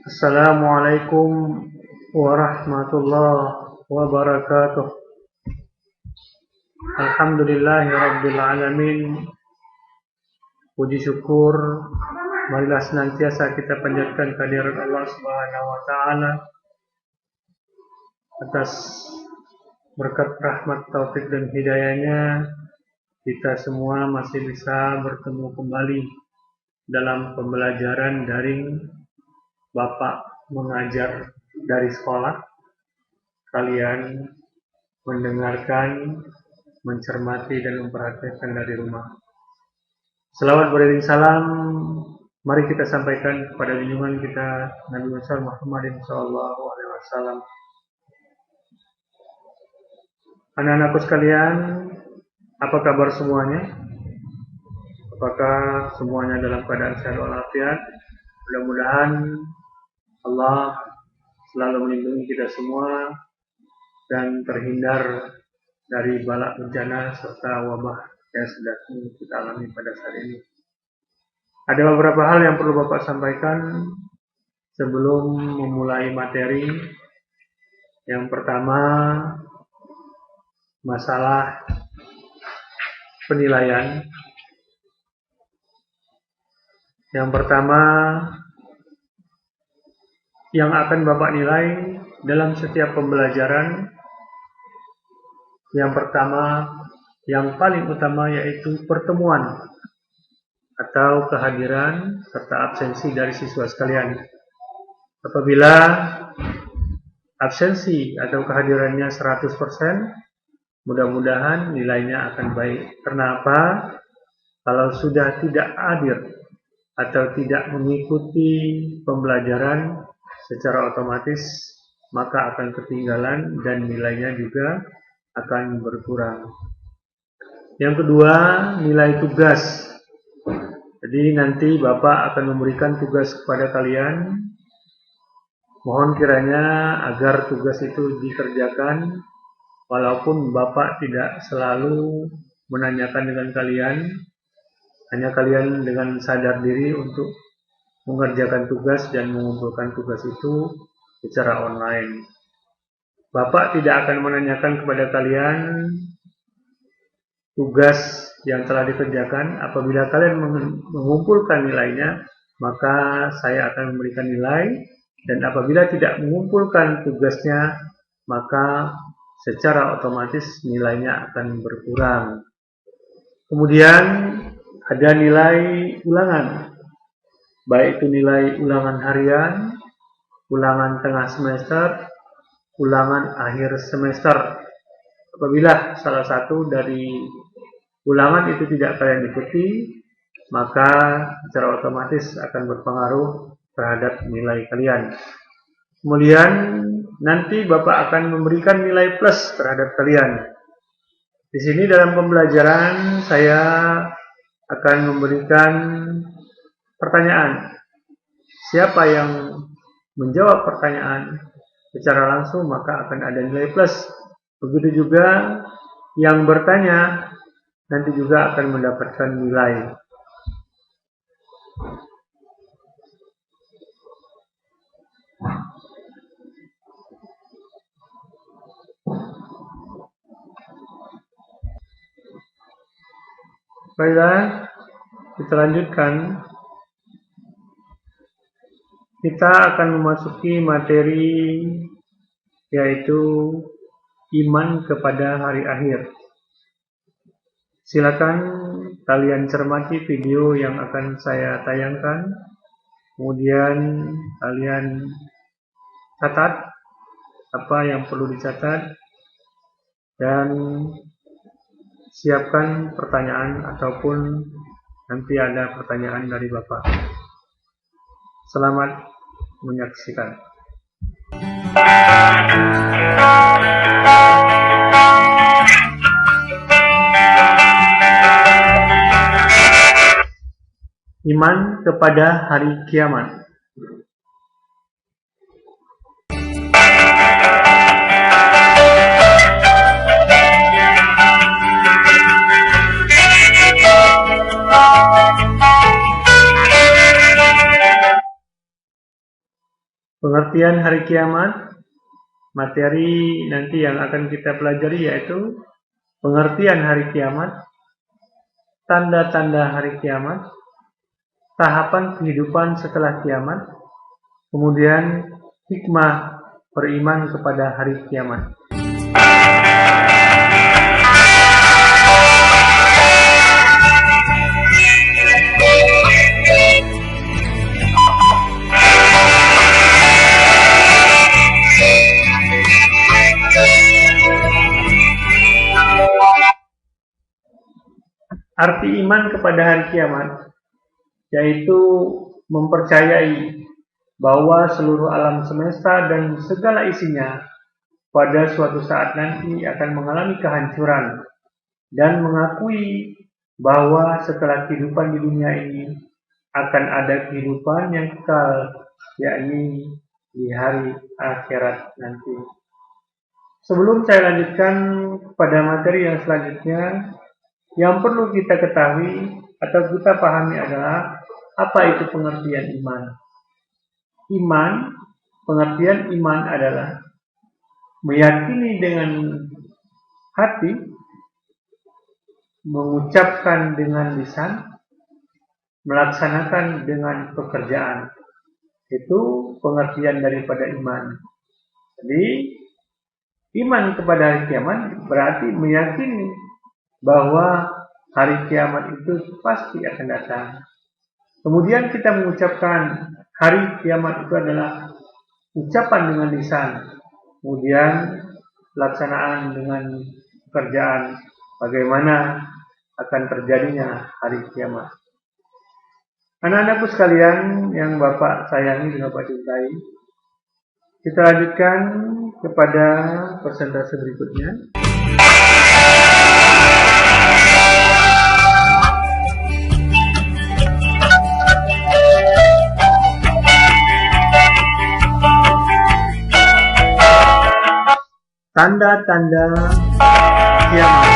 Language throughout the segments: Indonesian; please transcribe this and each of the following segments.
Assalamualaikum warahmatullahi wabarakatuh. Alhamdulillahirabbil alamin. Puji syukur marilah senantiasa kita panjatkan kehadirat Allah Subhanahu wa taala atas berkat rahmat, taufik dan hidayahnya kita semua masih bisa bertemu kembali dalam pembelajaran daring Bapak mengajar dari sekolah, kalian mendengarkan, mencermati dan memperhatikan dari rumah. Selawat beriring salam, mari kita sampaikan kepada junjungan kita Nabi Muhammad SAW. Anak-anakku sekalian, apa kabar semuanya? Apakah semuanya dalam keadaan sehat walafiat? Mudah-mudahan Allah selalu melindungi kita semua dan terhindar dari bala bencana serta wabah yang sedang kita alami pada saat ini. Ada beberapa hal yang perlu Bapak sampaikan sebelum memulai materi. Yang pertama, masalah penilaian. Yang pertama, yang akan Bapak nilai dalam setiap pembelajaran, yang pertama, yang paling utama yaitu pertemuan atau kehadiran serta absensi dari siswa sekalian. Apabila absensi atau kehadirannya 100%, mudah-mudahan nilainya akan baik. Kenapa? Kalau sudah tidak hadir atau tidak mengikuti pembelajaran secara otomatis, maka akan ketinggalan dan nilainya juga akan berkurang. Yang kedua, nilai tugas. Jadi nanti Bapak akan memberikan tugas kepada kalian. Mohon kiranya agar tugas itu dikerjakan, walaupun Bapak tidak selalu menanyakan dengan kalian, hanya kalian dengan sadar diri untuk mengerjakan tugas dan mengumpulkan tugas itu secara online. Bapak tidak akan menanyakan kepada kalian tugas yang telah dikerjakan. Apabila kalian mengumpulkan nilainya, maka saya akan memberikan nilai, dan apabila tidak mengumpulkan tugasnya, maka secara otomatis nilainya akan berkurang. Kemudian ada nilai ulangan, baik itu nilai ulangan harian, ulangan tengah semester, ulangan akhir semester. Apabila salah satu dari ulangan itu tidak kalian ikuti, maka secara otomatis akan berpengaruh terhadap nilai kalian. Kemudian nanti Bapak akan memberikan nilai plus terhadap kalian. Di sini dalam pembelajaran saya akan memberikan pertanyaan. Siapa yang menjawab pertanyaan secara langsung maka akan ada nilai plus. Begitu juga yang bertanya nanti juga akan mendapatkan nilai. Baiklah, kita lanjutkan. Kita akan memasuki materi yaitu iman kepada hari akhir. Silakan kalian cermati video yang akan saya tayangkan. Kemudian kalian catat apa yang perlu dicatat dan siapkan pertanyaan ataupun nanti ada pertanyaan dari Bapak. Selamat menyaksikan. Iman kepada hari kiamat. Pengertian hari kiamat, materi nanti yang akan kita pelajari yaitu pengertian hari kiamat, tanda-tanda hari kiamat, tahapan kehidupan setelah kiamat, kemudian hikmah beriman kepada hari kiamat. Arti iman kepada hari kiamat yaitu mempercayai bahwa seluruh alam semesta dan segala isinya pada suatu saat nanti akan mengalami kehancuran dan mengakui bahwa setelah kehidupan di dunia ini akan ada kehidupan yang kekal, yakni di hari akhirat nanti. Sebelum saya lanjutkan pada materi yang selanjutnya, yang perlu kita ketahui atau kita pahami adalah apa itu pengertian iman. Iman, pengertian iman adalah meyakini dengan hati, mengucapkan dengan lisan, melaksanakan dengan pekerjaan. Itu pengertian daripada iman. Jadi, iman kepada hari kiamat berarti meyakini bahwa hari kiamat itu pasti akan datang. Kemudian kita mengucapkan hari kiamat itu adalah ucapan dengan lisan, kemudian pelaksanaan dengan pekerjaan, bagaimana akan terjadinya hari kiamat. Anak-anakku sekalian yang Bapak sayangi dan Bapak cintai, kita lanjutkan kepada presentasi berikutnya. Tanda-tanda kiamat.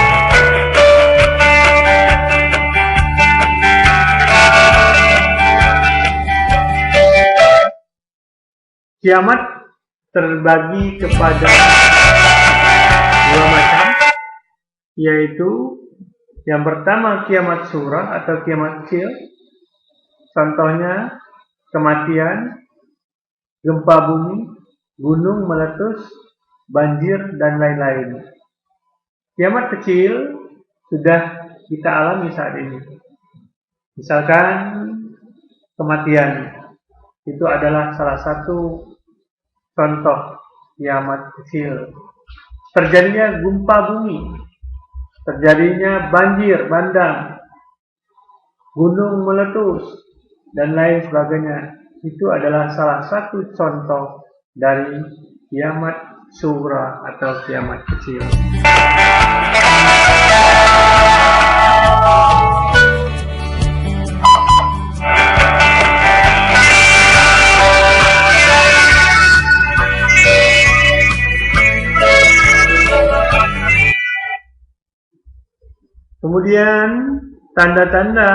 Kiamat terbagi kepada dua macam, yaitu yang pertama kiamat surah atau kiamat kecil. Contohnya kematian, gempa bumi, gunung meletus, banjir, dan lain-lain. Kiamat kecil sudah kita alami saat ini. Misalkan kematian, itu adalah salah satu contoh kiamat kecil. Terjadinya gempa bumi, terjadinya banjir bandang, gunung meletus, dan lain sebagainya. Itu adalah salah satu contoh dari kiamat surah atau kiamat kecil. Kemudian tanda-tanda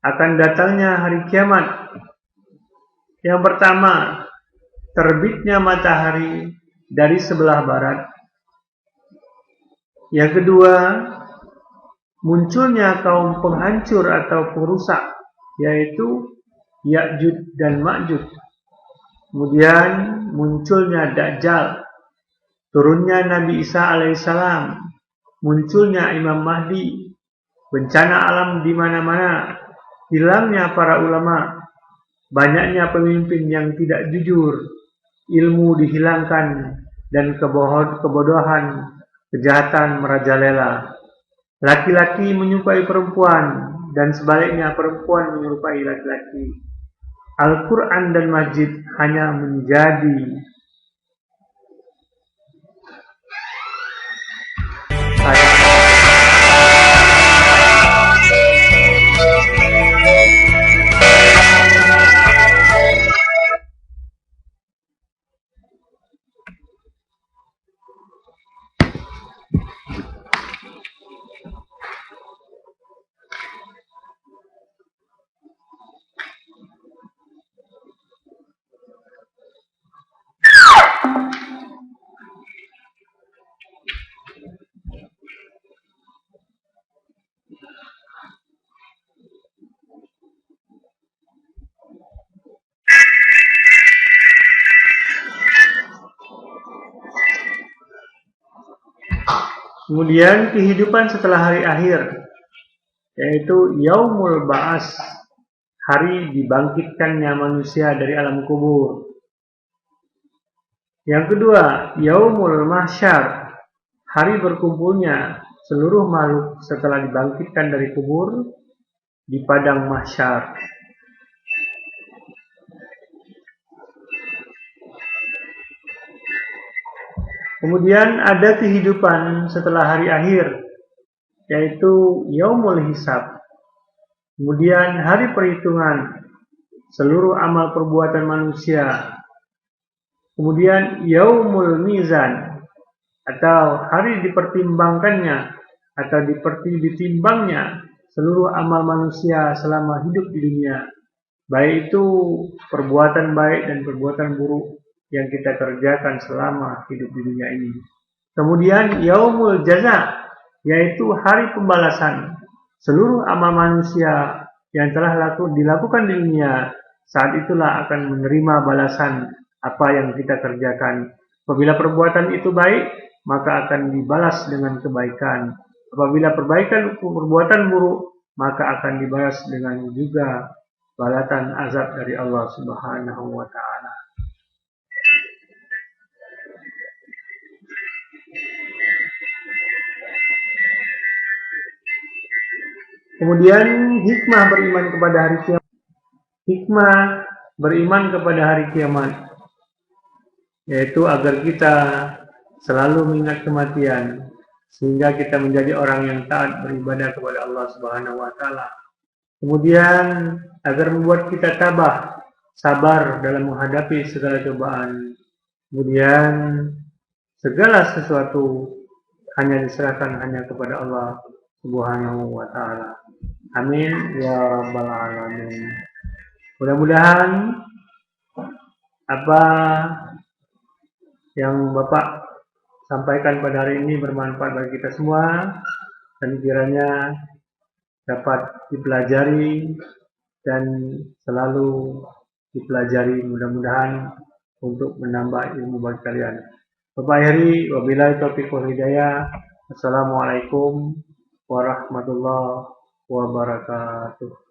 akan datangnya hari kiamat. Yang pertama, terbitnya matahari dari sebelah barat. Yang kedua, munculnya kaum penghancur atau perusak, yaitu Ya'juj dan Ma'juj. Kemudian munculnya Dajjal, turunnya Nabi Isa alaihissalam, munculnya Imam Mahdi, bencana alam di mana-mana, hilangnya para ulama, banyaknya pemimpin yang tidak jujur, ilmu dihilangkan, dan kebodohan, kejahatan merajalela. Laki-laki menyukai perempuan, dan sebaliknya perempuan menyerupai laki-laki. Al-Quran dan Masjid hanya menjadi Kemudian kehidupan setelah hari akhir, yaitu Yaumul Ba'as, hari dibangkitkannya manusia dari alam kubur. Yang kedua, Yaumul Mahsyar, hari berkumpulnya seluruh makhluk setelah dibangkitkan dari kubur di padang mahsyar. Kemudian ada kehidupan setelah hari akhir, yaitu Yaumul Hisab. Kemudian hari perhitungan seluruh amal perbuatan manusia. Kemudian Yaumul Mizan, atau hari dipertimbangkannya atau ditimbangnya seluruh amal manusia selama hidup di dunia, baik itu perbuatan baik dan perbuatan buruk yang kita kerjakan selama hidup di dunia ini. Kemudian Yaumul Jaza, yaitu hari pembalasan seluruh amal manusia yang telah dilakukan di dunia. Saat itulah akan menerima balasan apa yang kita kerjakan. Apabila perbuatan itu baik, maka akan dibalas dengan kebaikan. Apabila perbuatan buruk, maka akan dibalas dengan juga balasan azab dari Allah Subhanahu wa Ta'ala. Kemudian hikmah beriman kepada hari kiamat. Hikmah beriman kepada hari kiamat, yaitu agar kita selalu mengingat kematian, sehingga kita menjadi orang yang taat beribadah kepada Allah Subhanahu wa Ta'ala. Kemudian agar membuat kita tabah, sabar dalam menghadapi segala cobaan. Kemudian segala sesuatu hanya diserahkan hanya kepada Allah Subhanahu wa Ta'ala. Amin ya rabbal alamin. Mudah-mudahan apa yang Bapak sampaikan pada hari ini bermanfaat bagi kita semua, dan kiranya dapat dipelajari dan selalu dipelajari, mudah-mudahan untuk menambah ilmu bagi kalian. Bapak akhiri, wabillahi taufiq wal hidayah. Assalamualaikum warahmatullahi wabarakatuh.